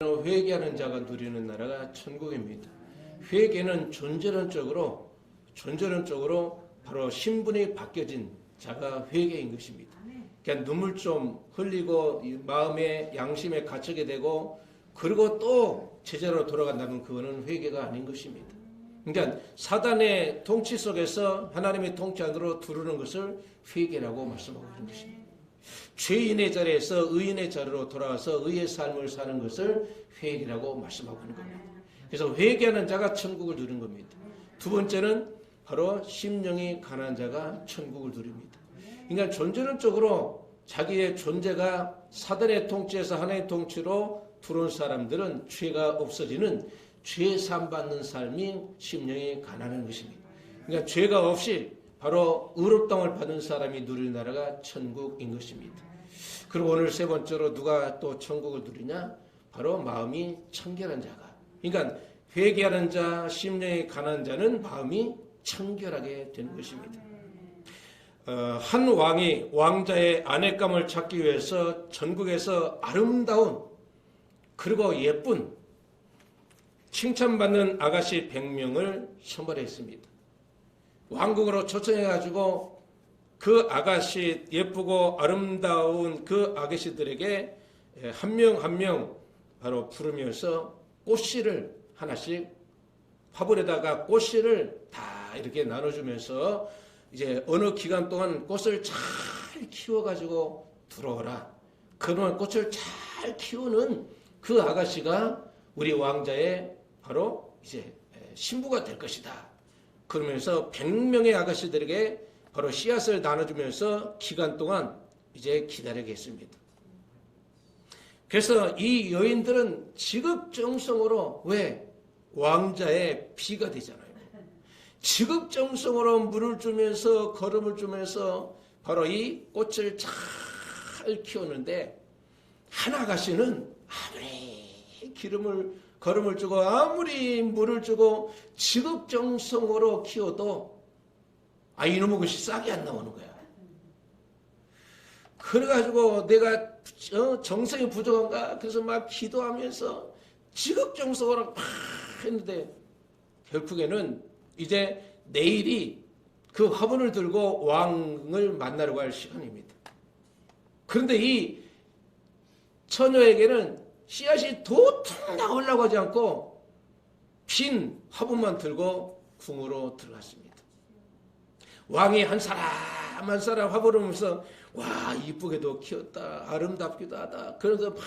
회개하는 자가 누리는 나라가 천국입니다. 회개는 존재론적으로 바로 신분이 바뀌어진 자가 회개인 것입니다. 그러니까 눈물 좀 흘리고 마음에 양심에 갇히게 되고 그리고 또 제자로 돌아간다면 그거는 회개가 아닌 것입니다. 그러니까 사단의 통치 속에서 하나님의 통치 안으로 들어오는 것을 회개라고 말씀하고 있는 것입니다. 죄인의 자리에서 의인의 자리로 돌아와서 의의 삶을 사는 것을 회개라고 말씀하고 있는 겁니다. 그래서 회개하는 자가 천국을 누리는 겁니다. 두 번째는 바로 심령이 가난한 자가 천국을 누립니다. 그러니까 존재론적으로 자기의 존재가 사단의 통치에서 하나님의 통치로 들어온 사람들은 죄가 없어지는 죄 사함받는 삶이 심령이 가난한 것입니다. 그러니까 죄가 없이 바로 의롭다움을 받은 사람이 누리는 나라가 천국인 것입니다. 그리고 오늘 세 번째로 누가 또 천국을 누리냐? 바로 마음이 청결한 자가. 그러니까 회개하는 자, 심령이 가난한 자는 마음이 청결하게 되는 것입니다. 한 왕이 왕자의 아내감을 찾기 위해서 전국에서 아름다운 그리고 예쁜 칭찬받는 아가씨 100명을 선발했습니다. 왕국으로 초청해가지고 그 아가씨 예쁘고 아름다운 그 아가씨들에게 한 명 한 명 바로 부르면서 꽃씨를 하나씩 화분에다가 꽃씨를 다 이렇게 나눠주면서 이제 어느 기간 동안 꽃을 잘 키워가지고 들어오라. 그러면 꽃을 잘 키우는 그 아가씨가 우리 왕자의 바로 이제 신부가 될 것이다. 그러면서 100명의 아가씨들에게 바로 씨앗을 나눠주면서 기간 동안 이제 기다리게 했습니다. 그래서 이 여인들은 지극정성으로 왜 왕자의 비가 되잖아요. 지극정성으로 물을 주면서 거름을 주면서 바로 이 꽃을 잘 키우는데 한 아가씨는 아무리 거름을 주고 아무리 물을 주고 지극정성으로 키워도 이놈의 것이 싹이 안 나오는 거야. 그래가지고 내가 정성이 부족한가? 그래서 막 기도하면서 지극정성으로 막 했는데 결국에는 이제 내일이 그 화분을 들고 왕을 만나러 갈 시간입니다. 그런데 이 처녀에게는 씨앗이 도통 나오려고 하지 않고 빈 화분만 들고 궁으로 들어갔습니다. 왕이 한 사람 한 사람 화분을 보면서 와 이쁘게도 키웠다 아름답기도 하다 그래서 막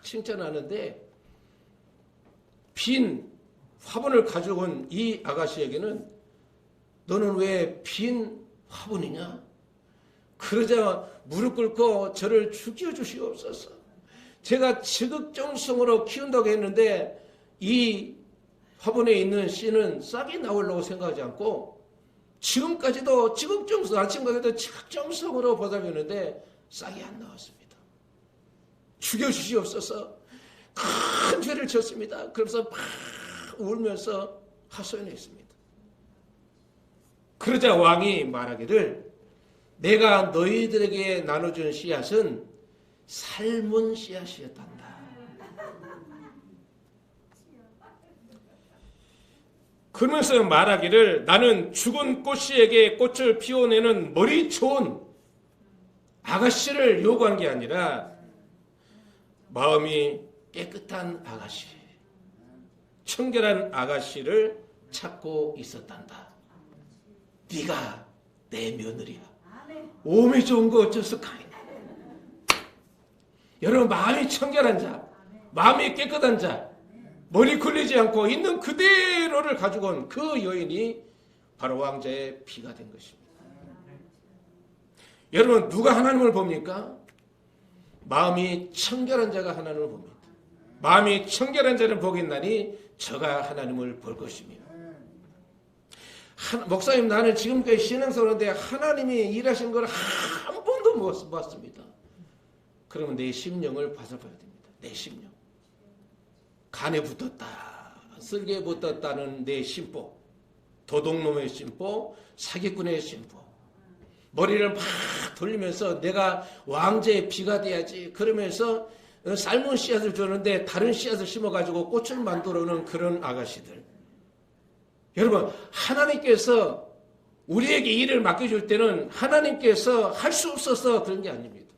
칭찬하는데 빈 화분을 가지고 온 이 아가씨에게는 너는 왜 빈 화분이냐? 그러자 무릎 꿇고 저를 죽여주시옵소서. 제가 지극정성으로 키운다고 했는데 이 화분에 있는 씨는 싹이 나오려고 생각하지 않고 지금까지도 지극정성, 아침까지도 지극정성으로 보살폈는데 싹이 안 나왔습니다. 죽여주시옵소서. 큰 죄를 졌습니다. 그러면서 막 울면서 하소연했습니다. 그러자 왕이 말하기를 내가 너희들에게 나눠준 씨앗은 삶은 씨앗이었단다. 그러면서 말하기를 나는 죽은 꽃씨에게 꽃을 피워내는 머리 좋은 아가씨를 요구한 게 아니라 마음이 깨끗한 아가씨, 청결한 아가씨를 찾고 있었단다. 네가 내 며느리야. 몸이 좋은 거 어쩌을까? 여러분 마음이 청결한 자, 마음이 깨끗한 자, 머리 굴리지 않고 있는 그대로를 가지고 온 그 여인이 바로 왕자의 비가 된 것입니다. 여러분 누가 하나님을 봅니까? 마음이 청결한 자가 하나님을 봅니다. 마음이 청결한 자를 보겠나니 저가 하나님을 볼 것입니다. 목사님 나는 지금까지 신앙생활하는데 하나님이 일하신 걸 한 번도 못 봤습니다. 그러면 내 심령을 봐서봐야 됩니다. 내 심령. 간에 붙었다. 쓸개에 붙었다는 내 심보. 도둑놈의 심보. 사기꾼의 심보. 머리를 막 돌리면서 내가 왕자의 비가 돼야지. 그러면서 삶은 씨앗을 주는데 다른 씨앗을 심어가지고 꽃을 만들어오는 그런 아가씨들. 여러분, 하나님께서 우리에게 일을 맡겨줄 때는 하나님께서 할 수 없어서 그런 게 아닙니다.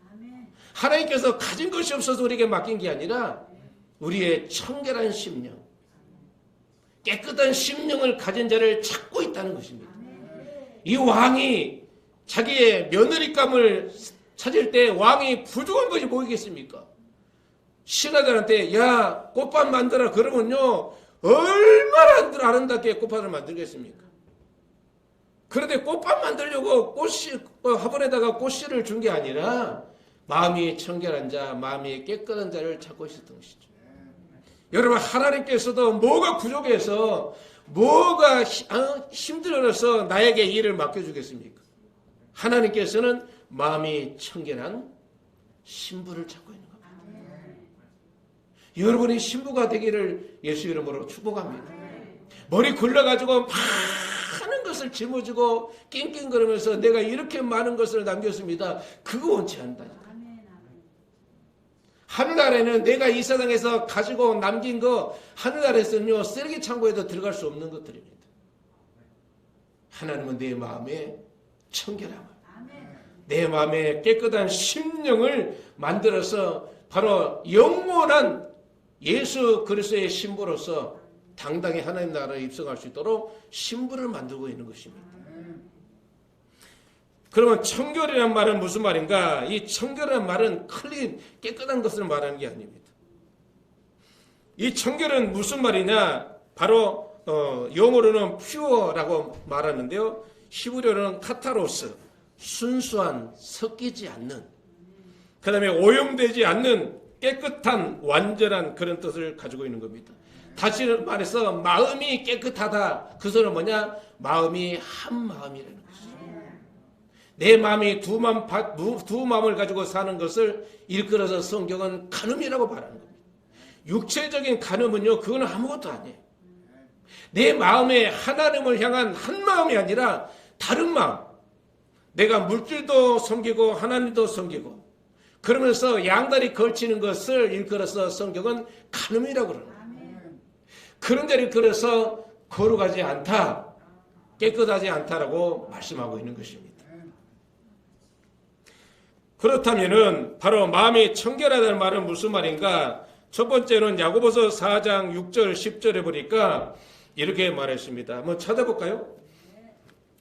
하나님께서 가진 것이 없어서 우리에게 맡긴 게 아니라 우리의 청결한 심령, 깨끗한 심령을 가진 자를 찾고 있다는 것입니다. 이 왕이 자기의 며느리감을 찾을 때 왕이 부족한 것이 뭐겠습니까? 신하들한테 야 꽃밭 만들어 그러면요 얼마나 아름답게 꽃밭을 만들겠습니까? 그런데 꽃밭 만들려고 화분에다가 꽃씨를 준 게 아니라 마음이 청결한 자, 마음이 깨끗한 자를 찾고 있었던 것이죠. 여러분, 하나님께서도 뭐가 부족해서 뭐가 힘들어서 나에게 일을 맡겨주겠습니까? 하나님께서는 마음이 청결한 신부를 찾고 있는 겁니다. 여러분이 신부가 되기를 예수 이름으로 축복합니다. 머리 굴러가지고 많은 것을 짊어지고 낑낑거리면서 내가 이렇게 많은 것을 남겼습니다. 그거 원치 않다. 하늘나라에는 내가 이 세상에서 가지고 남긴 거 하늘나라에서는요 쓰레기 창고에도 들어갈 수 없는 것들입니다. 하나님은 내 마음에 청결함을, 내 마음에 깨끗한 심령을 만들어서 바로 영원한 예수 그리스도의 신부로서 당당히 하나님 나라에 입성할 수 있도록 신부를 만들고 있는 것입니다. 그러면 청결이란 말은 무슨 말인가? 이 청결이란 말은 클린, 깨끗한 것을 말하는 게 아닙니다. 이 청결은 무슨 말이냐? 바로 영어로는 pure라고 말하는데요. 히브리어로는 카타로스, 순수한, 섞이지 않는, 그 다음에 오염되지 않는 깨끗한, 완전한 그런 뜻을 가지고 있는 겁니다. 다시 말해서 마음이 깨끗하다. 그 소리는 뭐냐? 마음이 한 마음이라는 것이죠. 내 마음이 두 마음을 가지고 사는 것을 일컬어서 성경은 간음이라고 말하는 겁니다. 육체적인 간음은요, 그건 아무것도 아니에요. 내 마음에 하나님을 향한 한 마음이 아니라 다른 마음. 내가 물질도 섬기고 하나님도 섬기고 그러면서 양다리 걸치는 것을 일컬어서 성경은 간음이라고 그러는 거예요. 그런 데를 걸어서 거룩하지 않다, 깨끗하지 않다라고 말씀하고 있는 것입니다. 그렇다면은 바로 마음이 청결하다는 말은 무슨 말인가? 첫 번째는 야고보서 4장 6절 10절에 보니까 이렇게 말했습니다. 한번 찾아볼까요?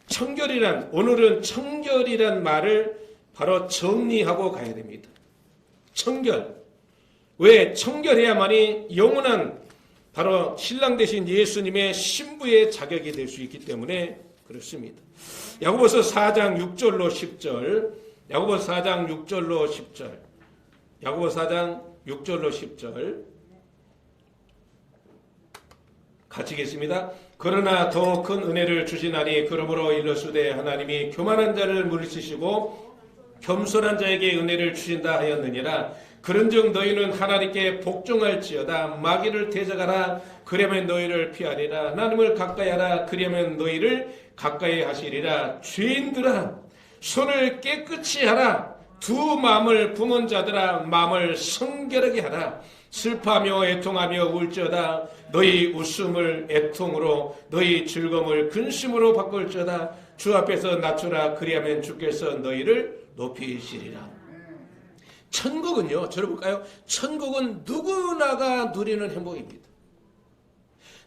청결이란, 오늘은 청결이란 말을 바로 정리하고 가야 됩니다. 청결. 왜? 청결해야만이 영원한 바로 신랑 되신 예수님의 신부의 자격이 될 수 있기 때문에 그렇습니다. 야고보서 4장 6절로 10절, 야고보서 4장 6절로 10절, 야고보서 4장 6절로 10절 같이 읽겠습니다. 그러나 더 큰 은혜를 주시나니 그러므로 일러주되 하나님이 교만한 자를 물리치시고 겸손한 자에게 은혜를 주신다 하였느니라. 그런즉 너희는 하나님께 복종할지어다. 마귀를 대적하라. 그러면 너희를 피하리라. 하나님을 가까이하라. 그러면 너희를 가까이 하시리라. 죄인들아 손을 깨끗이 하라. 두 마음을 품은 자들아 마음을 성결하게 하라. 슬퍼하며 애통하며 울지어다. 너희 웃음을 애통으로 너희 즐거움을 근심으로 바꿀지어다. 주 앞에서 낮추라. 그리하면 주께서 너희를 높이시리라. 천국은요, 들어볼까요? 천국은 누구나가 누리는 행복입니다.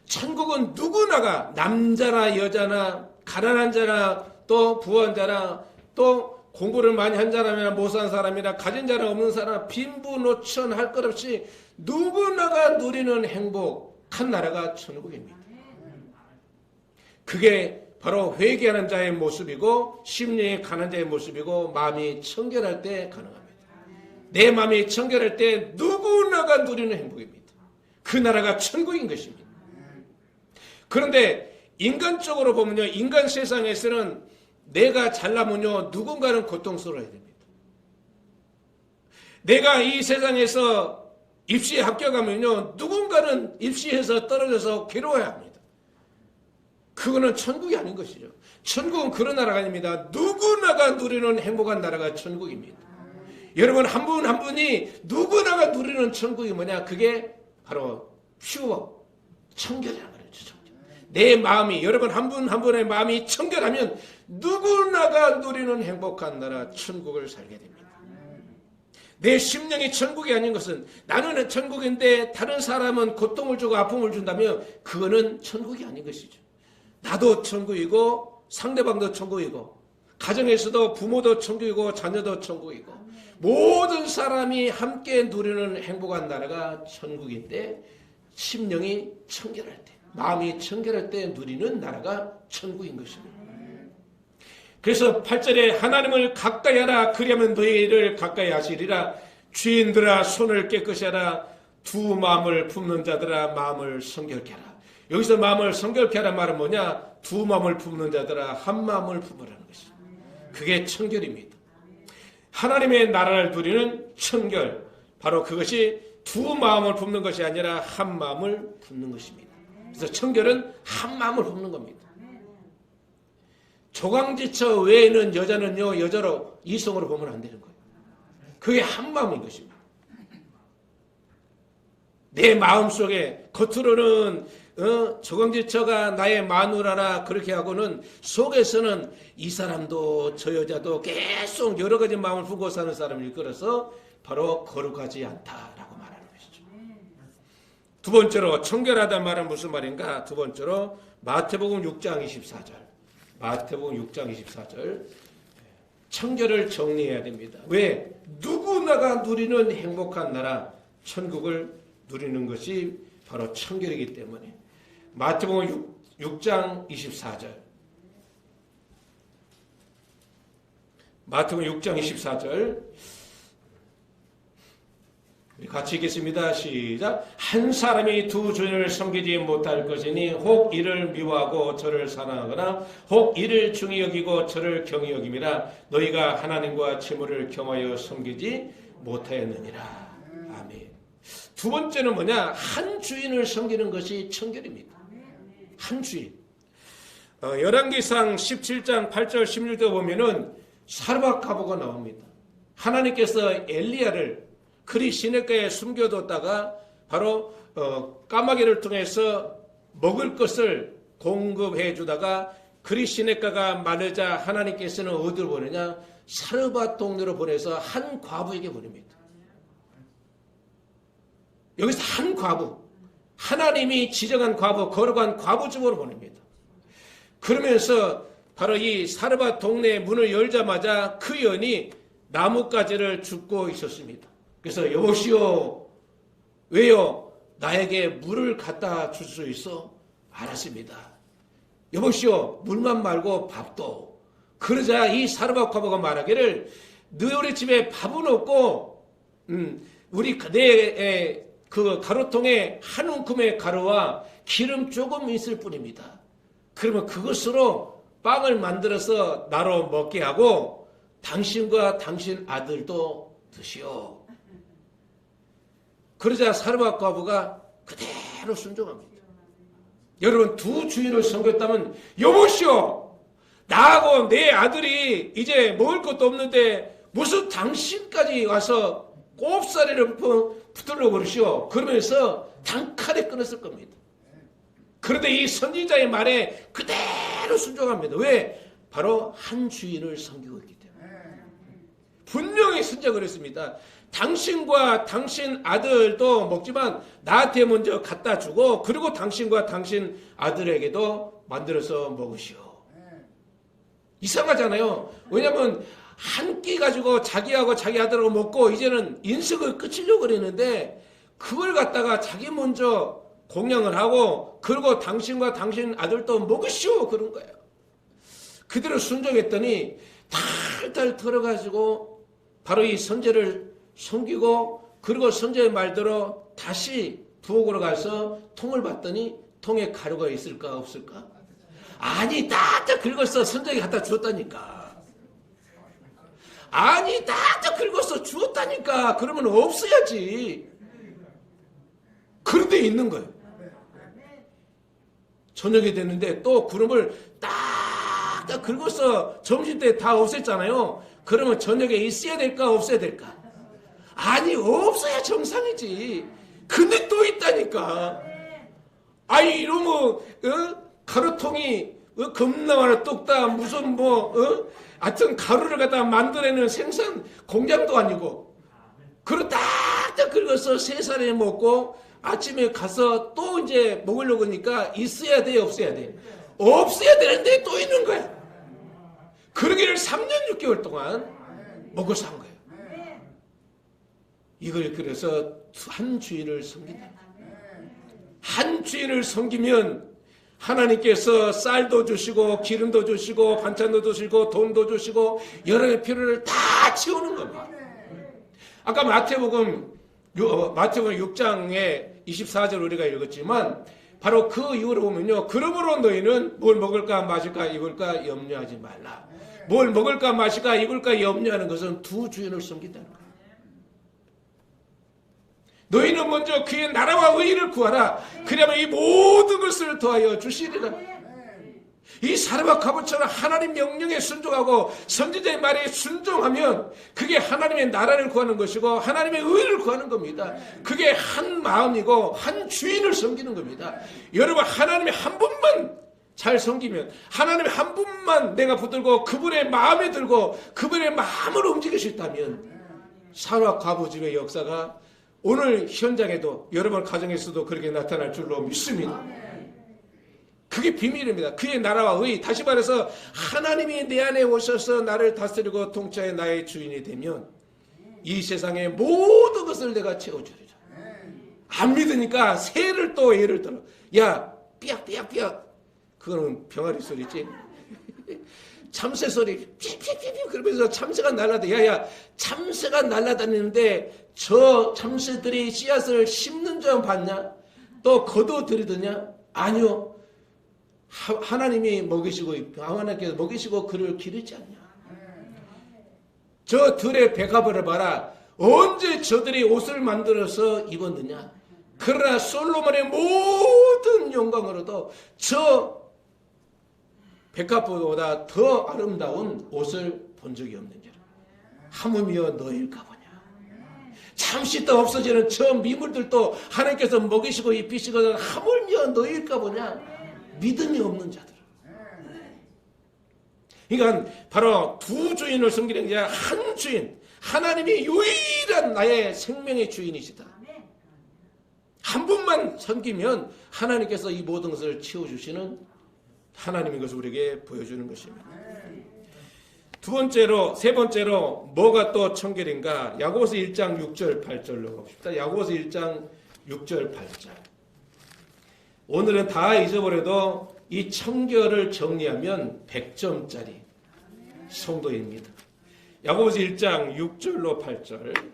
천국은 누구나가 남자나 여자나 가난한 자나 또 부한 자나 또 공부를 많이 한 사람이나 못 산 사람이나 가진 자나 없는 사람 빈부노천 할 것 없이 누구나가 누리는 행복한 나라가 천국입니다. 그게 바로 회개하는 자의 모습이고 심령이 가난 자의 모습이고 마음이 청결할 때 가능합니다. 내 마음이 청결할 때 누구나가 누리는 행복입니다. 그 나라가 천국인 것입니다. 그런데 인간적으로 보면요, 인간 세상에서는 내가 잘나면요 누군가는 고통스러워야 됩니다. 내가 이 세상에서 입시에 합격하면요 누군가는 입시에서 떨어져서 괴로워야 합니다. 그거는 천국이 아닌 것이죠. 천국은 그런 나라가 아닙니다. 누구나가 누리는 행복한 나라가 천국입니다. 여러분 한 분 한 분이 누구나가 누리는 천국이 뭐냐? 그게 바로 퓨어 청결이라는 거죠. 청결. 내 마음이 여러분 한 분 한 분의 마음이 청결하면 누구나가 누리는 행복한 나라 천국을 살게 됩니다. 내 심령이 천국이 아닌 것은 나는 천국인데 다른 사람은 고통을 주고 아픔을 준다면 그거는 천국이 아닌 것이죠. 나도 천국이고 상대방도 천국이고 가정에서도 부모도 천국이고 자녀도 천국이고 모든 사람이 함께 누리는 행복한 나라가 천국인데 심령이 청결할 때 마음이 청결할 때 누리는 나라가 천국인 것입니다. 그래서 8절에 하나님을 가까이 하라 그리하면 너희를 가까이 하시리라. 주인들아 손을 깨끗이 하라. 두 마음을 품는 자들아 마음을 성결케 하라. 여기서 마음을 성결케 하라 말은 뭐냐? 두 마음을 품는 자들아 한 마음을 품으라는 것이죠. 그게 청결입니다. 하나님의 나라를 누리는 청결, 바로 그것이 두 마음을 품는 것이 아니라 한 마음을 품는 것입니다. 그래서 청결은 한 마음을 품는 겁니다. 조강지처 외에는 여자는요 여자로 이성으로 보면 안 되는 거예요. 그게 한 마음인 것입니다. 내 마음속에 겉으로는 조강지처가 나의 마누라라 그렇게 하고는 속에서는 이 사람도 저 여자도 계속 여러 가지 마음을 품고 사는 사람을 이끌어서 바로 거룩하지 않다라고 말하는 것이죠. 두 번째로 청결하다는 말은 무슨 말인가? 두 번째로 마태복음 6장 24절 마태복음 6장 24절 청결을 정리해야 됩니다. 왜? 누구나가 누리는 행복한 나라 천국을 누리는 것이 바로 청결이기 때문에 마태복음 6장 24절 마태복음 6장 24절 같이 읽겠습니다. 시작. 한 사람이 두 주인을 섬기지 못할 것이니 혹 이를 미워하고 저를 사랑하거나 혹 이를 중히 여기고 저를 경히 여김이라. 너희가 하나님과 재물을 겸하여 섬기지 못하였느니라. 아멘. 두 번째는 뭐냐? 한 주인을 섬기는 것이 청결입니다. 한 주인. 열왕기상 17장 8절 16절 보면은 사르밧가보가 나옵니다. 하나님께서 엘리야를 그리 시냇가에 숨겨뒀다가 바로 까마귀를 통해서 먹을 것을 공급해 주다가 그리 시냇가가 마르자 하나님께서는 어디로 보내냐? 사르밧 동네로 보내서 한 과부에게 보냅니다. 여기서 한 과부, 하나님이 지정한 과부, 거룩한 과부 집으로 보냅니다. 그러면서 바로 이 사르밧 동네 문을 열자마자 그 여인이 나뭇가지를 줍고 있었습니다. 그래서 여보시오, 왜요? 나에게 물을 갖다 줄 수 있어? 알았습니다. 여보시오, 물만 말고 밥도. 그러자 이 사르밧 과부가 말하기를 너희 집에 밥은 없고 우리 내 그 가루통에 한 움큼의 가루와 기름 조금 있을 뿐입니다. 그러면 그것으로 빵을 만들어서 나로 먹게 하고 당신과 당신 아들도 드시오. 그러자 사르밧 과부가 그대로 순종합니다. 여러분 두 주인을 섬겼다면 여보시오, 나하고 내 아들이 이제 먹을 것도 없는데 무슨 당신까지 와서 꼽사리를 붙들려고 그러시오. 그러면서 단칼에 끊었을 겁니다. 그런데 이 선지자의 말에 그대로 순종합니다. 왜? 바로 한 주인을 섬기고 있기 때문에. 분명히 선지자가 그랬습니다. 당신과 당신 아들도 먹지만 나한테 먼저 갖다 주고 그리고 당신과 당신 아들에게도 만들어서 먹으시오. 이상하잖아요. 왜냐하면 한 끼 가지고 자기하고 자기 아들하고 먹고 이제는 인식을 끝이려고 그랬는데 그걸 갖다가 자기 먼저 공양을 하고 그리고 당신과 당신 아들도 먹으시오 그런 거예요. 그대로 순종했더니 탈탈 털어가지고 바로 이 선제를 섬기고 그리고 선제의 말대로 다시 부엌으로 가서 통을 봤더니 통에 가루가 있을까 없을까? 아니 딱 긁었어. 선제에게 갖다 주었다니까. 아니 딱 긁었어 주었다니까. 그러면 없어야지. 그런데 있는 거예요. 저녁이 됐는데 또 구름을 딱 긁어서 점심때 다 없앴잖아요. 그러면 저녁에 있어야 될까 없어야 될까? 아니 없어야 정상이지. 근데 또 있다니까. 아니 이러면 가루통이 겁나 많아 뚝딱 무슨 하여튼 가루를 갖다 만들어내는 생산 공장도 아니고 그걸 딱딱 긁어서 3살에 먹고 아침에 가서 또 이제 먹으려고 하니까 있어야 돼 없어야 돼? 없어야 되는데 또 있는 거야. 그러기를 3년 6개월 동안 먹고 산 거예요. 이걸 그래서 한 주인을 섬긴다. 한 주인을 섬기면 하나님께서 쌀도 주시고 기름도 주시고 반찬도 주시고 돈도 주시고 여러 가지 필요를 다 채우는 겁니다. 아까 마태복음 6장에 24절 우리가 읽었지만 바로 그 이후로 보면요. 그러므로 너희는 뭘 먹을까 마실까 입을까 염려하지 말라. 뭘 먹을까 마실까 입을까 염려하는 것은 두 주인을 섬긴다는 거예요. 너희는 먼저 그의 나라와 의의를 구하라. 그러면 이 모든 것을 더하여 주시리라. 이 사람과 갑옷처럼 하나님 명령에 순종하고 선지자의 말에 순종하면 그게 하나님의 나라를 구하는 것이고 하나님의 의의를 구하는 겁니다. 그게 한 마음이고 한 주인을 섬기는 겁니다. 여러분 하나님의 한 분만 잘 섬기면 하나님의 한 분만 내가 붙들고 그분의 마음에 들고 그분의 마음으로 움직일 수 있다면 사람과 갑옷의 역사가 오늘 현장에도 여러분 가정에서도 그렇게 나타날 줄로 믿습니다. 그게 비밀입니다. 그의 나라와 의, 다시 말해서 하나님이 내 안에 오셔서 나를 다스리고 통치하여 나의 주인이 되면 이 세상의 모든 것을 내가 채워주리라. 안 믿으니까 새를 또 예를 들어. 야 삐약삐약삐약. 그거는 병아리 소리지. 참새 소리 삐삐삐삐 그러면서 참새가 날아다니. 야야 참새가 날아다니는데 저 참새들이 씨앗을 심는 줄 봤냐? 또 거둬들이더냐? 아니요. 하나님이 먹이시고 하나님께서 먹이시고 그를 기르지 않냐? 저 들의 백합을 봐라. 언제 저들이 옷을 만들어서 입었느냐? 그러나 솔로몬의 모든 영광으로도 저 백합보다 더 아름다운 옷을 본 적이 없느니라. 하물며 너일까 보냐. 잠시 있다 없어지는 저 미물들도 하나님께서 먹이시고 입히시거든 하물며 너일까 보냐. 믿음이 없는 자들. 그러니까 바로 두 주인을 섬기는 게 아니라 한 주인, 하나님이 유일한 나의 생명의 주인이시다. 한 분만 섬기면 하나님께서 이 모든 것을 채워주시는 하나님인 것을 우리에게 보여주는 것입니다. 세 번째로 뭐가 또 청결인가? 야고보서 1장 6절 8절로 봅시다. 야고보서 1장 6절 8절. 오늘은 다 잊어버려도 이 청결을 정리하면 100점짜리 성도입니다. 야고보서 1장 6절로 8절.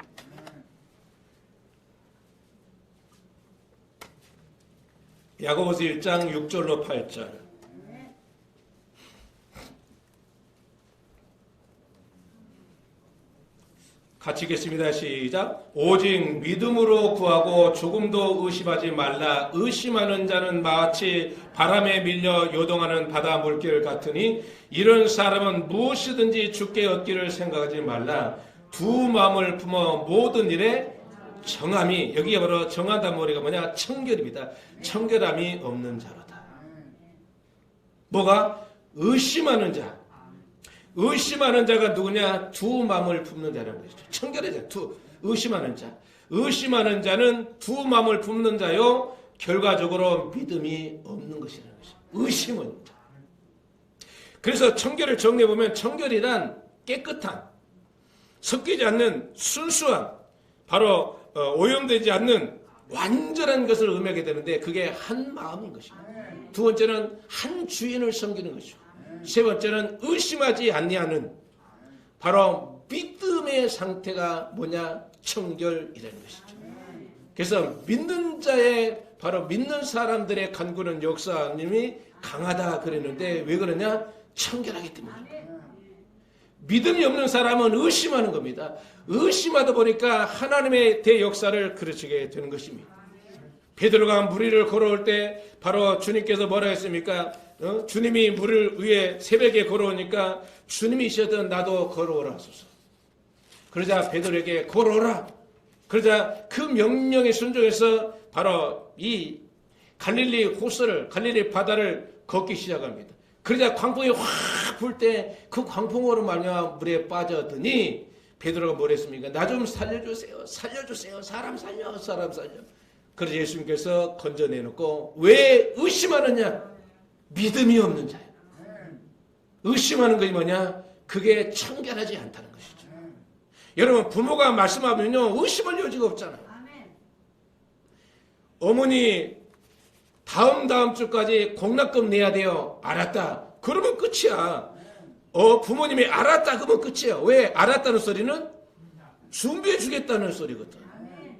야고보서 1장 6절로 8절. 같이 읽겠습니다. 시작. 오직 믿음으로 구하고 조금도 의심하지 말라. 의심하는 자는 마치 바람에 밀려 요동하는 바다 물결 같으니 이런 사람은 무엇이든지 주께 얻기를 생각하지 말라. 두 마음을 품어 모든 일에 정함이, 여기가 바로 정한다는 머리가 뭐냐? 청결입니다. 청결함이 없는 자로다. 뭐가? 의심하는 자. 의심하는 자가 누구냐? 두 마음을 품는 자라는 것이죠. 청결의 자, 의심하는 자. 의심하는 자는 두 마음을 품는 자요. 결과적으로 믿음이 없는 것이라는 것이죠. 의심은 자. 그래서 청결을 정리해보면 청결이란 깨끗한, 섞이지 않는 순수한, 바로 오염되지 않는 완전한 것을 의미하게 되는데 그게 한 마음인 것입니다. 두 번째는 한 주인을 섬기는 것이죠. 세 번째는 의심하지 아니하는 바로 믿음의 상태가 뭐냐? 청결이라는 것이죠. 그래서 믿는 자의 바로 믿는 사람들의 간구는 역사님이 강하다 그랬는데 왜 그러냐? 청결하기 때문에. 믿음이 없는 사람은 의심하는 겁니다. 의심하다 보니까 하나님의 대역사를 그르치게 되는 것입니다. 베드로가 무리를 걸어올 때 바로 주님께서 뭐라 했습니까? 주님이 물을 위에 새벽에 걸어오니까 주님이시든 나도 걸어오라 하소서. 그러자 베드로에게 걸어오라. 그러자 그 명령에 순종해서 바로 이 갈릴리 호수를, 갈릴리 바다를 걷기 시작합니다. 그러자 광풍이 확 불 때 그 광풍으로 말미암아 물에 빠져드니 베드로가 뭐랬습니까? 나 좀 살려주세요. 살려주세요. 사람 살려. 사람 살려. 그래서 예수님께서 건져내놓고 왜 의심하느냐? 믿음이 없는 자야. 의심하는 것이 뭐냐? 그게 청결하지 않다는 것이죠. 여러분 부모가 말씀하면요 의심할 여지가 없잖아요. 어머니 다음 주까지 공납금 내야 돼요. 알았다. 그러면 끝이야. 부모님이 알았다 그러면 끝이야. 왜? 알았다는 소리는 준비해 주겠다는 소리거든.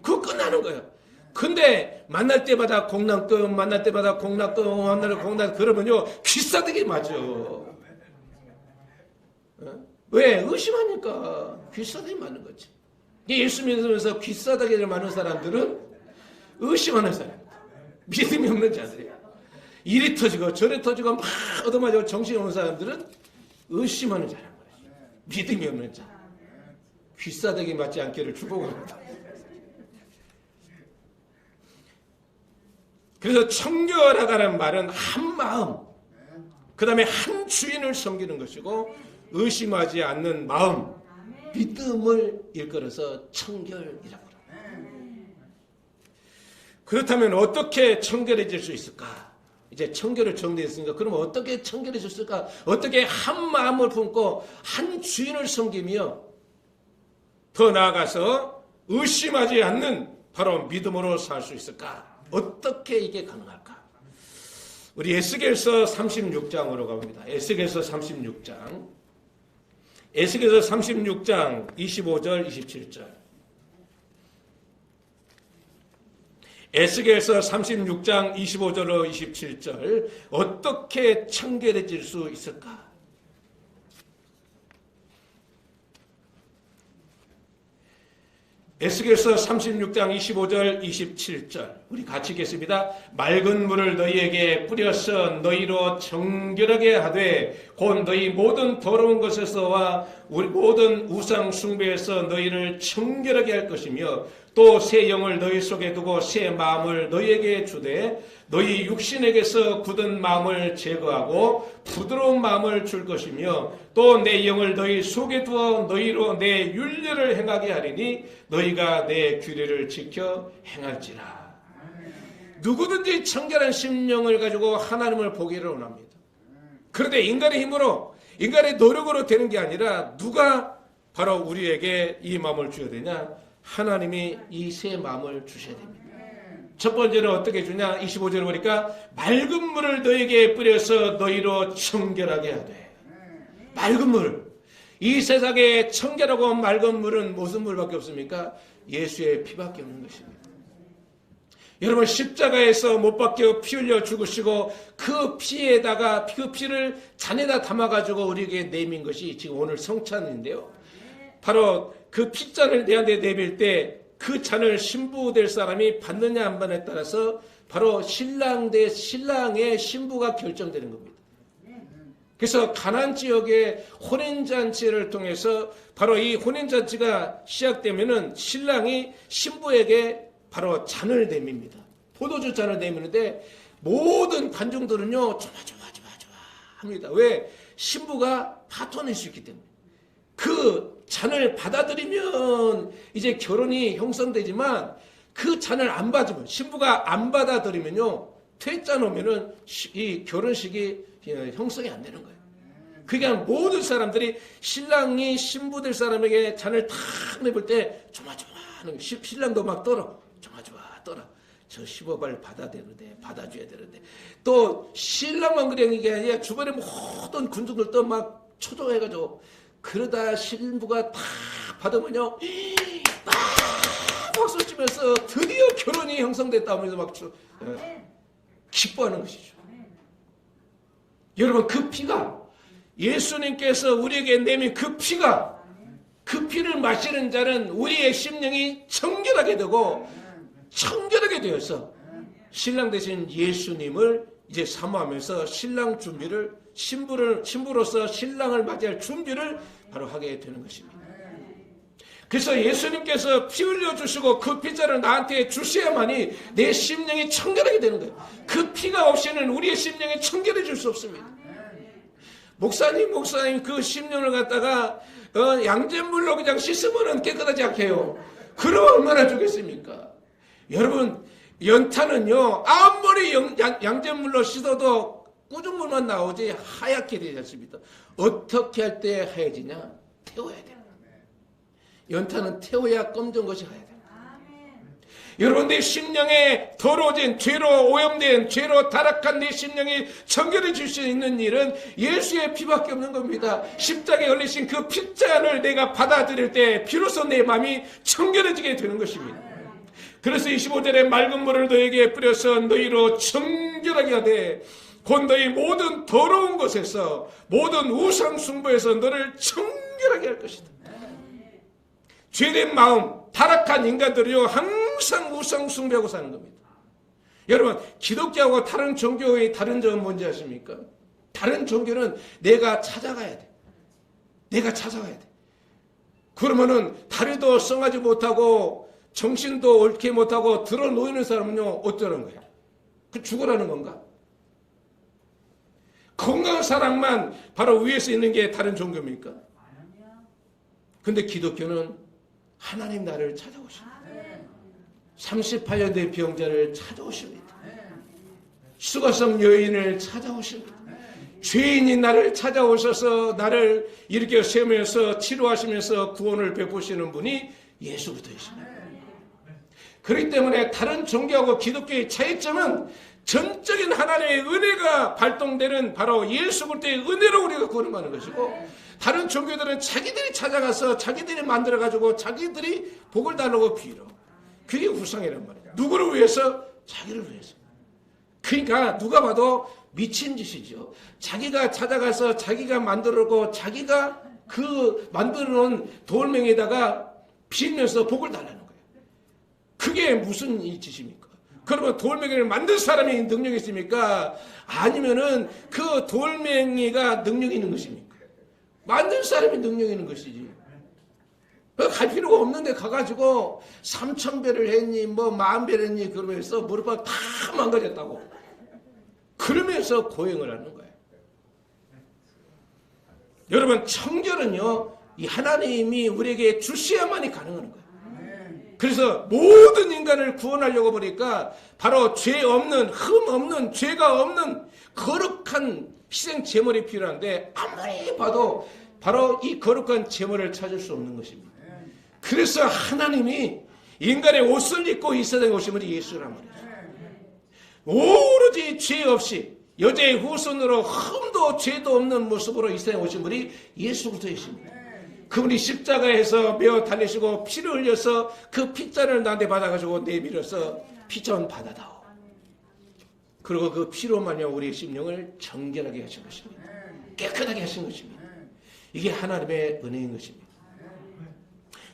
그거 끝나는 거야. 근데 만날 때마다 공납금, 만날 때마다 공납금, 만날 때마다 공납금 그러면요 귀싸대기 맞아. 왜? 의심하니까 귀싸대기 맞는 거지. 예수 믿으면서 귀싸대기를 맞는 사람들은 의심하는 사람. 믿음이 없는 자들이야. 이리 터지고 저리 터지고 막 얻어맞고 정신이 없는 사람들은 의심하는 자란 말이죠. 믿음이 없는 자. 귀싸대기 맞지 않기를 축복합니다. 그래서 청결하다는 말은 한 마음, 그 다음에 한 주인을 섬기는 것이고 의심하지 않는 마음, 믿음을 일컬어서 청결이라고 합니다. 그렇다면 어떻게 청결해질 수 있을까? 이제 청결을 정리했으니까 그럼 어떻게 청결해질 수 있을까? 어떻게 한 마음을 품고 한 주인을 섬기며 더 나아가서 의심하지 않는 바로 믿음으로 살 수 있을까? 어떻게 이게 가능할까? 우리 에스겔서 36장으로 가봅니다. 에스겔서 36장. 에스겔서 36장 25절 27절. 에스겔서 36장 25절로 27절 어떻게 청결해질 수 있을까? 에스겔서 36장 25절 27절 우리 같이 읽겠습니다. 맑은 물을 너희에게 뿌려서 너희로 정결하게 하되 곧 너희 모든 더러운 것에서와 우리 모든 우상 숭배에서 너희를 청결하게 할 것이며 또 새 영을 너희 속에 두고 새 마음을 너희에게 주되 너희 육신에게서 굳은 마음을 제거하고 부드러운 마음을 줄 것이며 또 내 영을 너희 속에 두어 너희로 내 율례를 행하게 하리니 너희가 내 규례를 지켜 행할지라. 누구든지 청결한 심령을 가지고 하나님을 보기를 원합니다. 그런데 인간의 힘으로 인간의 노력으로 되는 게 아니라 누가 바로 우리에게 이 마음을 주어야 되냐? 하나님이 이 새 마음을 주셔야 됩니다. 첫 번째는 어떻게 주냐? 25절을 보니까 맑은 물을 너에게 뿌려서 너희로 청결하게 하되. 맑은 물. 이 세상에 청결하고 맑은 물은 무슨 물밖에 없습니까? 예수의 피밖에 없는 것입니다. 여러분 십자가에서 못 박혀 피 흘려 죽으시고 그 피에다가 그 피를 잔에다 담아가지고 우리에게 내민 것이 지금 오늘 성찬인데요. 바로 그 핏잔을 내한테 내밀 때 그 잔을 신부 될 사람이 받느냐 안 받느냐에 따라서 바로 신랑 대 신랑의 신부가 결정되는 겁니다. 그래서 가나안 지역의 혼인잔치를 통해서 바로 이 혼인잔치가 시작되면은 신랑이 신부에게 바로 잔을 내밉니다. 포도주 잔을 내미는데 모든 관중들은요 좋아 합니다. 왜? 신부가 파토낼 수 있기 때문에. 그 잔을 받아들이면 이제 결혼이 형성되지만 그 잔을 안 받으면 신부가 안 받아들이면요 퇴짜 놓으면은 이 결혼식이 형성이 안 되는 거예요. 그러니까 모든 사람들이 신랑이 신부 될 사람에게 잔을 탁 내볼 때 조마조마하는 신랑도 막 떨어 조마조마 떨어. 저 10억을 받아야 되는데 받아줘야 되는데 또 신랑만 그런 게 아니라 주변에 모든 군중들도 막 초조해가지고 그러다 신부가 탁 받으면요 막 박수 치면서 드디어 결혼이 형성됐다 하면서 막 기뻐하는 것이죠. 여러분 그 피가 예수님께서 우리에게 내민 그 피가 그 피를 마시는 자는 우리의 심령이 청결하게 되고 청결하게 되어서 신랑 되신 예수님을 이제 사모하면서 신랑 준비를 신부로서 신랑을 맞이할 준비를 바로 하게 되는 것입니다. 그래서 예수님께서 피 흘려주시고 그 피자를 나한테 주셔야만이 내 심령이 청결하게 되는 거예요. 그 피가 없이는 우리의 심령이 청결해질 수 없습니다. 목사님 그 심령을 갖다가 양잿물로 그냥 씻으면 깨끗하지 않게요. 그럼 얼마나 좋겠습니까? 여러분, 연탄은요 아무리 양잿물로 씻어도 꾸준물만 나오지 하얗게 되지 않습니다. 어떻게 할 때 하얘지냐? 태워야 돼요. 연탄은 태워야 검정 것이 하얘야 돼요. 여러분, 내 심령에 더러워진 죄로 오염된 죄로 타락한 내 심령이 청결해질 수 있는 일은 예수의 피밖에 없는 겁니다. 십자가에 걸리신 그 핏잔을 내가 받아들일 때 비로소 내 마음이 청결해지게 되는 것입니다. 그래서 25절에 맑은 물을 너에게 뿌려서 너희로 청결하게 하되 곧 너희 모든 더러운 것에서 모든 우상 숭배에서 너를 청결하게 할 것이다. 죄된 마음, 타락한 인간들이요 항상 우상 숭배하고 사는 겁니다. 여러분, 기독교하고 다른 종교의 다른 점은 뭔지 아십니까? 다른 종교는 내가 찾아가야 돼. 내가 찾아가야 돼. 그러면은 다리도 성하지 못하고 정신도 옳게 못하고 들어 놓이는 사람은요 어쩌는 거예요? 그 죽으라는 건가? 건강한 사람만 바로 위에서 있는 게 다른 종교입니까? 근데 기독교는 하나님 나를 찾아오십니다. 38년 된 병자를 찾아오십니다. 수가성 여인을 찾아오십니다. 죄인이 나를 찾아오셔서 나를 일으켜 세우면서 치료하시면서 구원을 베푸시는 분이 예수 그리스도이십니다. 그렇기 때문에 다른 종교하고 기독교의 차이점은 전적인 하나님의 은혜가 발동되는 바로 예수 그리스도의 은혜로 우리가 구원을 받는 것이고, 다른 종교들은 자기들이 찾아가서 자기들이 만들어가지고 자기들이 복을 달라고 빌어. 그게 우상이란 말이에요. 누구를 위해서? 자기를 위해서. 그러니까 누가 봐도 미친 짓이죠. 자기가 찾아가서 자기가 만들어놓고 자기가 그 만들어놓은 돌멩이에다가 빌면서 복을 달라는 거예요. 그게 무슨 짓입니까? 그러면 돌멩이를 만든 사람이 능력이 있습니까? 아니면은 그 돌멩이가 능력이 있는 것입니까? 만든 사람이 능력이 있는 것이지. 갈 필요가 없는데 가가지고 3,000배를 했니 뭐 10,000배를 했니 그러면서 무릎을 다 망가졌다고 그러면서 고행을 하는 거예요. 여러분, 청결은요 이 하나님이 우리에게 주셔야만이 가능한 거예요. 그래서 모든 인간을 구원하려고 보니까 바로 죄 없는, 흠 없는, 죄가 없는 거룩한 희생 제물이 필요한데 아무리 봐도 바로 이 거룩한 제물을 찾을 수 없는 것입니다. 그래서 하나님이 인간의 옷을 입고 이 세상에 오신 분이 예수란 말이죠. 오로지 죄 없이 여자의 후손으로 흠도 죄도 없는 모습으로 이 세상에 오신 분이 예수 그리스도이십니다. 그분이 십자가에서 매어 달리시고 피를 흘려서 그 핏잔을 나한테 받아가지고 내밀어서 피전 받아다오. 그리고 그 피로만요 우리의 심령을 정결하게 하신 것입니다. 깨끗하게 하신 것입니다. 이게 하나님의 은혜인 것입니다.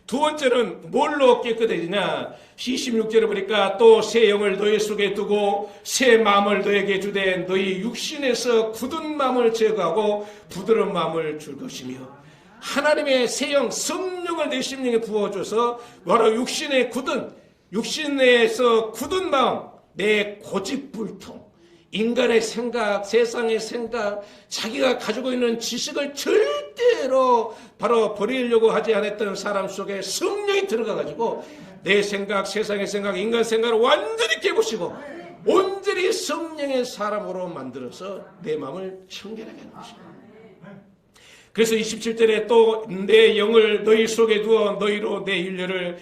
두 번째는 뭘로 깨끗해지냐? 26절에 보니까 또 새 영을 너희 속에 두고 새 마음을 너에게 주되 너희 육신에서 굳은 마음을 제거하고 부드러운 마음을 줄 것이며, 하나님의 새 영, 성령을 내 심령에 부어줘서 바로 육신에서 굳은 마음, 내 고집불통, 인간의 생각, 세상의 생각, 자기가 가지고 있는 지식을 절대로 바로 버리려고 하지 않았던 사람 속에 성령이 들어가가지고 내 생각, 세상의 생각, 인간 생각을 완전히 깨부시고 온전히 성령의 사람으로 만들어서 내 마음을 청결하게 하는 것입니다. 그래서 27절에 또 내 영을 너희 속에 두어 너희로 내 윤례를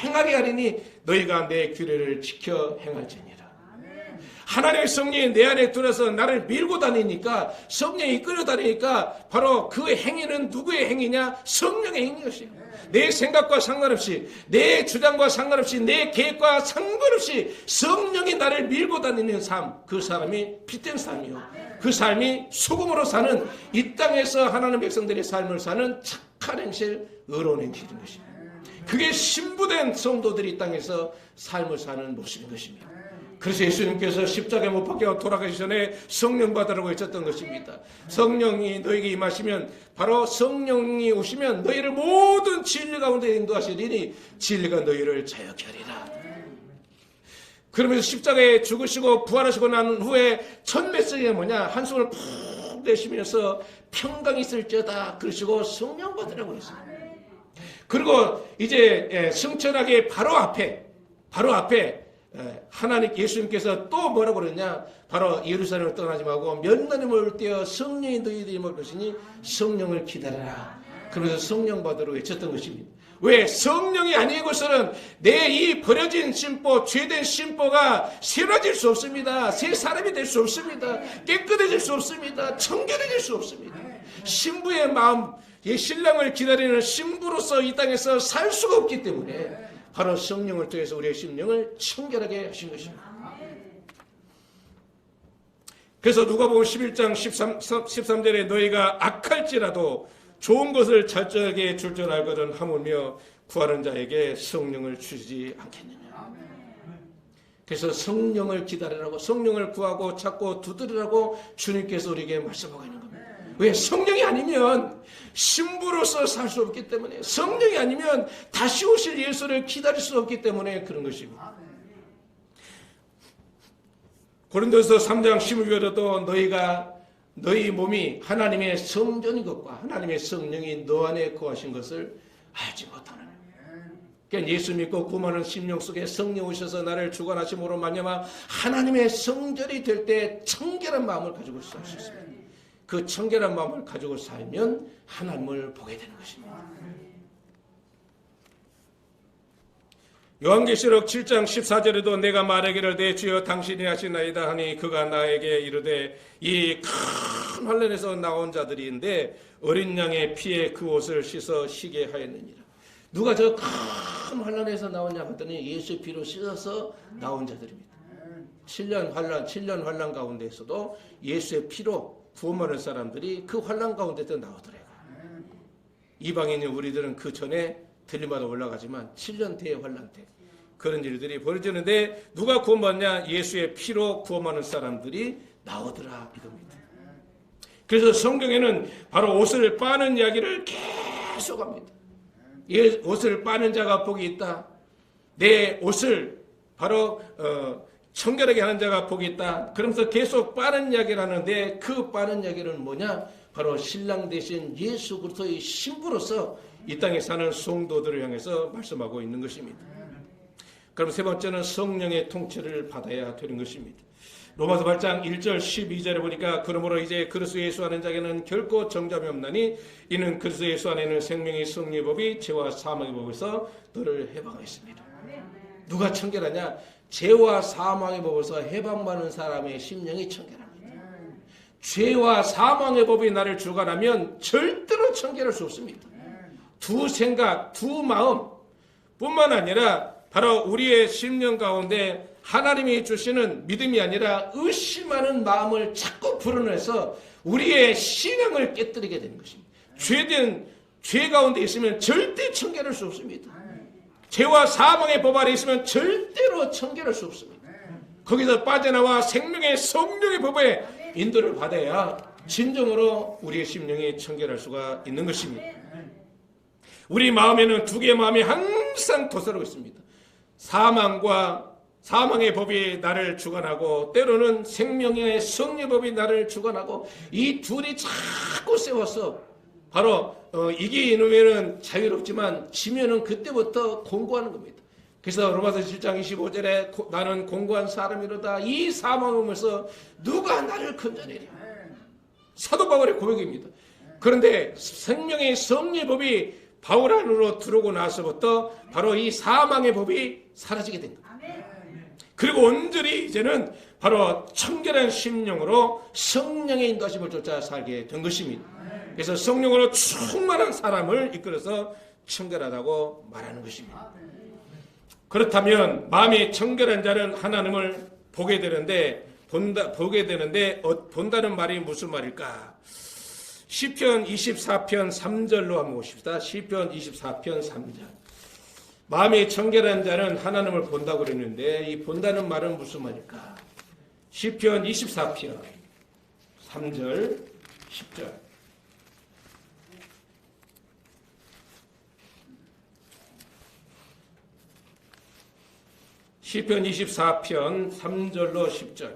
행하게 하리니 너희가 내 규례를 지켜 행할지니라. 하나님의 성령이 내 안에 들어서 나를 밀고 다니니까, 성령이 이끌어 다니니까 바로 그 행위는 누구의 행위냐? 성령의 행위인 것이에요. 내 생각과 상관없이, 내 주장과 상관없이, 내 계획과 상관없이 성령이 나를 밀고 다니는 삶, 그 사람이 피된 삶이요, 그 삶이 소금으로 사는, 이 땅에서 하나님 백성들의 삶을 사는 착한 행실, 의로운 행실인 것입니다. 그게 신부된 성도들이 이 땅에서 삶을 사는 모습인 것입니다. 그래서 예수님께서 십자가에 못 박혀 돌아가기 전에 성령 받으라고 외쳤던 것입니다. 성령이 너에게 임하시면, 바로 성령이 오시면 너희를 모든 진리 가운데 인도하시리니 진리가 너희를 자유케 하리라. 그러면서 십자가에 죽으시고 부활하시고 난 후에 첫 메시지가 뭐냐? 한숨을 푹 내쉬면서 평강이 있을지어다 그러시고 성령 받으라고 했어요. 그리고 이제 승천하기 바로 앞에 하나님 예수님께서 또 뭐라고 그러냐? 바로 예루살렘을 떠나지 말고 몇 날이 올 때여 성령이 너희들이 모르시니 성령을 기다려라. 그러면서 성령 받으러 외쳤던 것입니다. 왜? 성령이 아닌 것은 내 이 버려진 심보, 죄된 심보가 새로워질 수 없습니다. 새 사람이 될 수 없습니다. 깨끗해질 수 없습니다. 청결해질 수 없습니다. 신부의 마음, 신랑을 기다리는 신부로서 이 땅에서 살 수가 없기 때문에 바로 성령을 통해서 우리의 심령을 청결하게 하신 것입니다. 그래서 누가복음 11장 13절에 너희가 악할지라도 좋은 것을 철저하게 줄 줄 알거든 하물며 구하는 자에게 성령을 주시지 않겠느냐. 그래서 성령을 기다리라고, 성령을 구하고 찾고 두드리라고 주님께서 우리에게 말씀하고 있는 겁니다. 왜? 성령이 아니면 신부로서 살 수 없기 때문에, 성령이 아니면 다시 오실 예수를 기다릴 수 없기 때문에 그런 것입니다. 고린도서 3장 12절에도 너희 몸이 하나님의 성전인 것과 하나님의 성령이 너 안에 거하신 것을 알지 못하느냐. 그러니까 예수 믿고 구원하는 심령 속에 성령 오셔서 나를 주관하심으로 말미암아 하나님의 성전이 될 때 청결한 마음을 가지고 살 수 있습니다. 그 청결한 마음을 가지고 살면 하나님을 보게 되는 것입니다. 요한계시록 7장 14절에도 내가 말하기를 내 주여 당신이 하시나이다 하니 그가 나에게 이르되 이 큰 환란에서 나온 자들인데 어린 양의 피에 그 옷을 씻어 쉬게 하였느니라. 누가 저 큰 환란에서 나오냐 하더니 예수의 피로 씻어서 나온 자들입니다. 7년 환란 가운데에서도 예수의 피로 구원받은 사람들이 그 환란 가운데서 나오더라고요. 이방인인 우리들은 그 전에 들림마다 올라가지만 7년 뒤에 환란 때 그런 일들이 벌어지는데 누가 구원받냐? 예수의 피로 구원받는 사람들이 나오더라 이겁니다. 그래서 성경에는 바로 옷을 빠는 이야기를 계속합니다. 옷을 빠는 자가 복이 있다. 내 옷을 바로 청결하게 하는 자가 복이 있다. 그러면서 계속 빠는 이야기를 하는데 그 빠는 이야기는 뭐냐? 바로 신랑 대신 예수 그리스도의 신부로서 이 땅에 사는 성도들을 향해서 말씀하고 있는 것입니다. 그럼 세 번째는 성령의 통치를 받아야 되는 것입니다. 로마서 8장 1절 12절에 보니까 그러므로 이제 그리스도 예수 안에 자에게는 결코 정죄함이 없나니 이는 그리스도 예수 안에는 생명의 승리의 법이 죄와 사망의 법에서 너를 해방하였습니다. 누가 청결하냐? 죄와 사망의 법에서 해방받는 사람의 심령이 청결합니다. 죄와 사망의 법이 나를 주관하면 절대로 청결할 수 없습니다. 두 생각, 두 마음 뿐만 아니라 바로 우리의 심령 가운데 하나님이 주시는 믿음이 아니라 의심하는 마음을 자꾸 불어내서 우리의 신앙을 깨뜨리게 되는 것입니다. 죄 가운데 있으면 절대 청결할 수 없습니다. 죄와 사망의 법 아래 있으면 절대로 청결할 수 없습니다. 거기서 빠져나와 생명의 성령의 법에 인도를 받아야 진정으로 우리의 심령이 청결할 수가 있는 것입니다. 우리 마음에는 두 개의 마음이 항상 도사르고 있습니다. 사망의 법이 나를 주관하고 때로는 생명의 성령의 법이 나를 주관하고 이 둘이 자꾸 세워서 바로 이기면은 자유롭지만 지면은 그때부터 공고하는 겁니다. 그래서 로마서 7장 25절에 나는 공고한 사람이로다. 이 사망하면서 누가 나를 건져내랴. 사도 바울의 고백입니다. 그런데 생명의 성령의 법이 바울 안으로 들어오고 나서부터 바로 이 사망의 법이 사라지게 된 겁니다. 그리고 온전히 이제는 바로 청결한 심령으로 성령의 인도하심을 쫓아 살게 된 것입니다. 그래서 성령으로 충만한 사람을 이끌어서 청결하다고 말하는 것입니다. 그렇다면 마음이 청결한 자는 하나님을 보게 되는데 본다는 말이 무슨 말일까? 시편 24편 3절로 한번 보십시다. 시편 24편 3절. 마음이 청결한 자는 하나님을 본다고 그랬는데 이 본다는 말은 무슨 말일까? 시편 24편 3절 10절 시편 24편 3절로 10절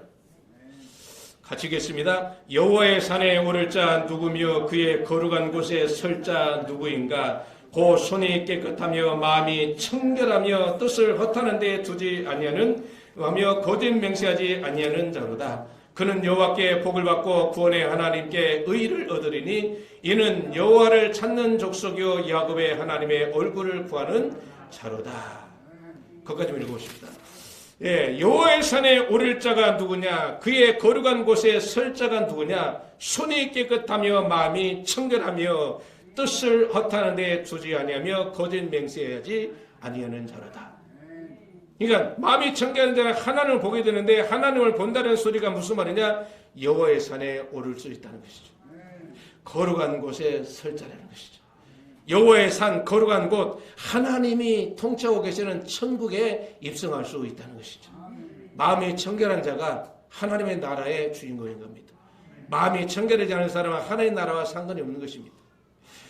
같이 읽겠습니다. 여호와의 산에 오를 자 누구며 그의 거룩한 곳에 설 자 누구인가? 고 손이 깨끗하며 마음이 청결하며 뜻을 허탄한 데 두지 아니하는 하며 거짓 맹세하지 아니하는 자로다. 그는 여호와께 복을 받고 구원의 하나님께 의를 얻으리니 이는 여호와를 찾는 족속이요 야곱의 하나님의 얼굴을 구하는 자로다. 거기까지 읽어봅시다. 예, 여호와의 산에 오를 자가 누구냐? 그의 거룩한 곳에 설 자가 누구냐? 손이 깨끗하며 마음이 청결하며 뜻을 허탄한 데 두지 아니하며 거짓 맹세하지 아니하는 자로다. 그러니까 마음이 청결한 자는 하나님을 보게 되는데 하나님을 본다는 소리가 무슨 말이냐? 여호와의 산에 오를 수 있다는 것이죠. 거룩한 곳에 설 자라는 것이죠. 여호와의 산, 거룩한 곳, 하나님이 통치하고 계시는 천국에 입성할 수 있다는 것이죠. 마음이 청결한 자가 하나님의 나라의 주인공인 겁니다. 마음이 청결하지 않은 사람은 하나님의 나라와 상관이 없는 것입니다.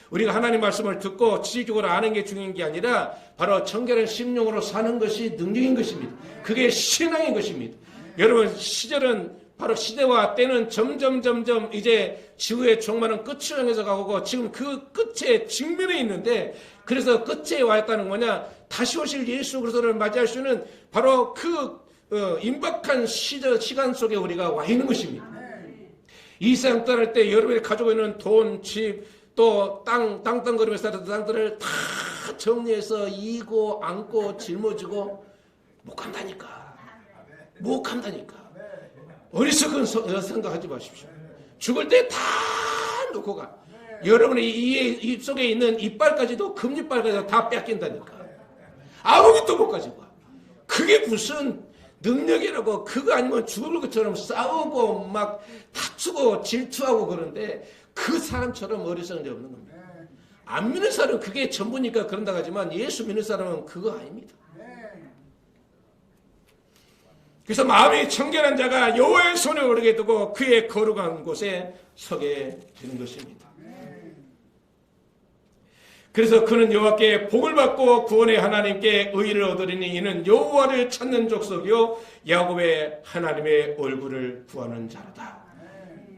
우리가 하나님 말씀을 듣고 지식적으로 아는 게 중요한 게 아니라 바로 청결한 심령으로 사는 것이 능력인 것입니다. 그게 신앙인 것입니다. 여러분, 바로 시대와 때는 점점 이제 지구의 종말은 끝을 향해서 가고 지금 그 끝에 직면에 있는데, 그래서 끝에 와 있다는 거냐? 다시 오실 예수 그리스도를 맞이할 수 있는 바로 그 임박한 시간 속에 우리가 와 있는 것입니다. 이 세상 떠날 때 여러분이 가지고 있는 돈, 집, 또 땅거리면서 살았던 땅들을 다 정리해서 이고 안고 짊어지고 못 간다니까. 어리석은 생각하지 마십시오. 죽을 때 다 놓고 가. 여러분의 입 속에 있는 이빨까지도, 금이빨까지도 다 뺏긴다니까. 아무것도 못 가지고 가. 그게 무슨 능력이라고. 그거 아니면 죽을 것처럼 싸우고 막 다투고 질투하고 그러는데 그 사람처럼 어리석은 게 없는 겁니다. 안 믿는 사람은 그게 전부니까 그런다 하지만 예수 믿는 사람은 그거 아닙니다. 그래서 마음이 청결한 자가 여호와의 손에 오르게 두고 그의 거룩한 곳에 서게 되는 것입니다. 그래서 그는 여호와께 복을 받고 구원의 하나님께 의를 얻으리니 이는 여호와를 찾는 족속이요 야곱의 하나님의 얼굴을 구하는 자로다.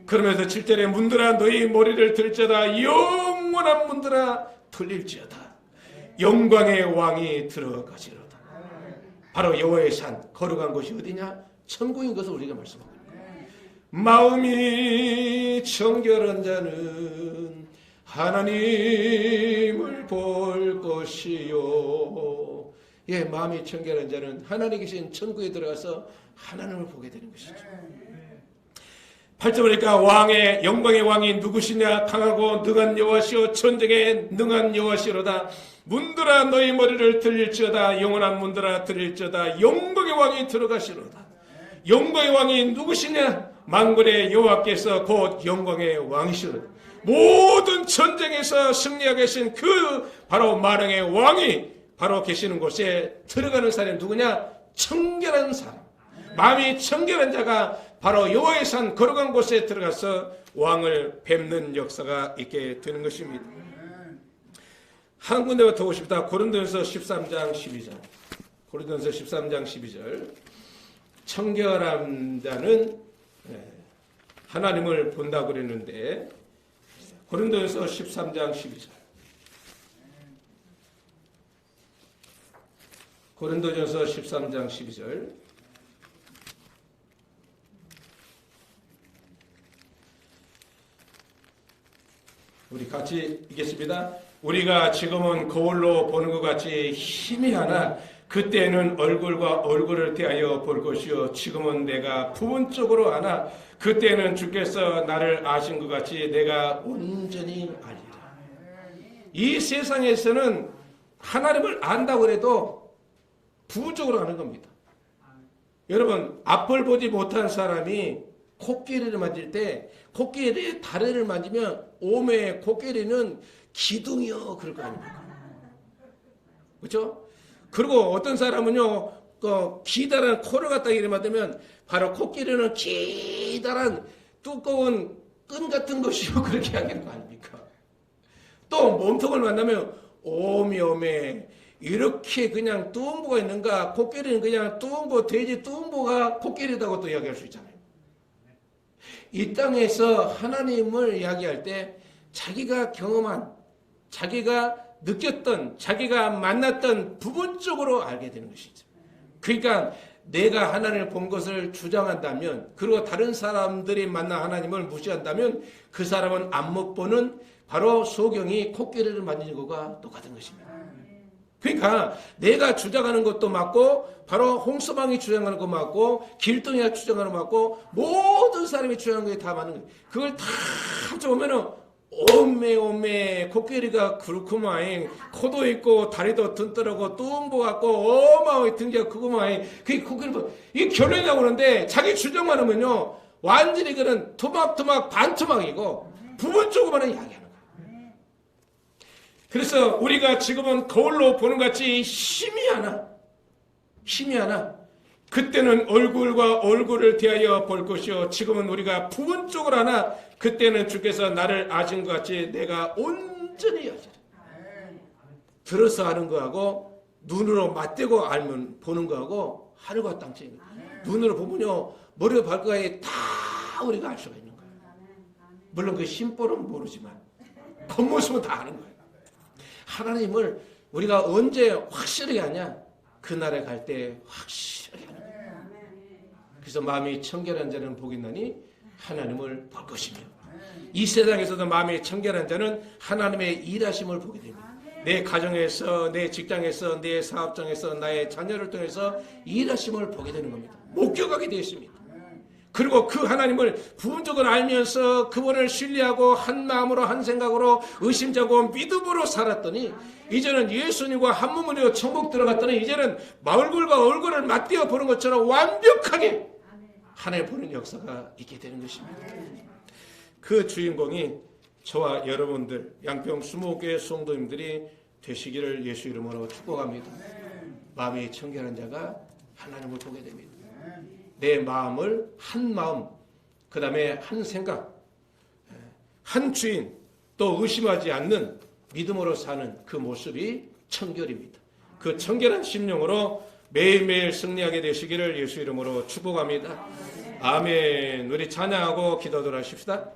그러면서 7절에 문들아 너희 머리를 들지어다 영원한 문들아 들릴지어다 영광의 왕이 들어가시로다. 바로 여호와의 산, 거룩한 곳이 어디냐? 천국인 것을 우리가 말씀하고 있습니다. 마음이 청결한 자는 하나님을 볼 것이요. 예, 마음이 청결한 자는 하나님 계신 천국에 들어가서 하나님을 보게 되는 것이죠. 8절 보니까 영광의 왕이 누구시냐? 강하고 능한 여호와시오 전쟁에 능한 여호와시로다. 문들아 너희 머리를 들릴지어다 영원한 문들아 들릴지어다 영광의 왕이 들어가시로다. 영광의 왕이 누구시냐? 만군의 여호와께서 곧 영광의 왕이시로다. 모든 전쟁에서 승리하고 계신 그 바로 만왕의 왕이 바로 계시는 곳에 들어가는 사람이 누구냐? 청결한 사람, 마음이 청결한 자가 바로 여호와의 산 거룩한 곳에 들어가서 왕을 뵙는 역사가 있게 되는 것입니다. 한 군데만 더 보고 싶다. 고린도전서 13장 12절. 고린도전서 13장 12절. 청결한 자는 하나님을 본다고 그랬는데 고린도전서 13장 12절. 고린도전서 13장 12절. 우리 같이 읽겠습니다. 우리가 지금은 거울로 보는 것 같이 희미하나 그때는 얼굴과 얼굴을 대하여 볼 것이요 지금은 내가 부분적으로 아나 그때는 주께서 나를 아신 것 같이 내가 온전히 알리라. 이 세상에서는 하나님을 안다고 해도 부분적으로 아는 겁니다. 여러분, 앞을 보지 못한 사람이 코끼리를 만질 때 코끼리의 다리를 만지면 오메 코끼리는 기둥이요 그럴 거 아닙니까? 그렇죠? 그리고 어떤 사람은요, 기다란 코를 갖다 이래 맞으면 바로 코끼리는 기다란 두꺼운 끈 같은 것이요. 그렇게 하는 거 아닙니까? 또 몸통을 만나면 오메 이렇게 그냥 뚱보가 있는가? 코끼리는 그냥 뚱보, 돼지 뚱보가 코끼리다고 또 이야기할 수 있잖아요. 이 땅에서 하나님을 이야기할 때 자기가 경험한, 자기가 느꼈던, 자기가 만났던 부분적으로 알게 되는 것이죠. 그러니까 내가 하나님을 본 것을 주장한다면, 그리고 다른 사람들이 만난 하나님을 무시한다면 그 사람은 안 못 보는 바로 소경이 코끼리를 만지는 것과 똑같은 것입니다. 그러니까 내가 주장하는 것도 맞고, 바로 홍서방이 주장하는 것 맞고, 길동이가 주장하는 것 맞고, 모든 사람이 주장하는 것이 다 맞는 거예요. 그걸 다 가져오면은 오메 코끼리가 그렇구만, 코도 있고 다리도 튼튼하고 뚱보 같고 어마어마하게 등기가 크구만, 그게 코끼리. 이게 결론이 나오는데 자기 주장만 하면요 완전히 그는 토막토막 반토막이고 부분적으로만 이야기하는 거예요. 그래서 우리가 지금은 거울로 보는 것 같이 힘이 하나 그때는 얼굴과 얼굴을 대하여 볼 것이요, 지금은 우리가 부분적으로 하나, 그때는 주께서 나를 아신 것 같이 내가 온전히 아시라. 들어서 아는 거하고 눈으로 맞대고 알면 보는 거하고 하늘과 땅 차이입니다. 눈으로 보면요 머리와 발가락에 다 우리가 알 수가 있는 거예요. 물론 그 심볼은 모르지만 겉모습은 다 아는 거예요. 하나님을 우리가 언제 확실하게 하냐? 그날에 갈 때 확실하게 하는 거예요. 그래서 마음이 청결한 자는 복이 있나니 하나님을 볼 것이며, 이 세상에서도 마음이 청결한 자는 하나님의 일하심을 보게 됩니다. 내 가정에서, 내 직장에서, 내 사업장에서, 나의 자녀를 통해서 일하심을 보게 되는 겁니다. 목격하게 되어 있습니다. 그리고 그 하나님을 부분적으로 알면서 그분을 신뢰하고 한 마음으로 한 생각으로 의심자고 믿음으로 살았더니 이제는 예수님과 한 몸으로 천국 들어갔더니 이제는 얼굴과 얼굴을 맞대어 보는 것처럼 완벽하게 하나님 보는 역사가 있게 되는 것입니다. 그 주인공이 저와 여러분들 양평 20개 성도님들이 되시기를 예수 이름으로 축복합니다. 마음이 청결한 자가 하나님을 보게 됩니다. 내 마음을 한 마음, 그 다음에 한 생각, 한 주인, 또 의심하지 않는 믿음으로 사는 그 모습이 청결입니다. 그 청결한 심령으로 매일매일 승리하게 되시기를 예수 이름으로 축복합니다. 아멘. 우리 찬양하고 기도들 하십시다.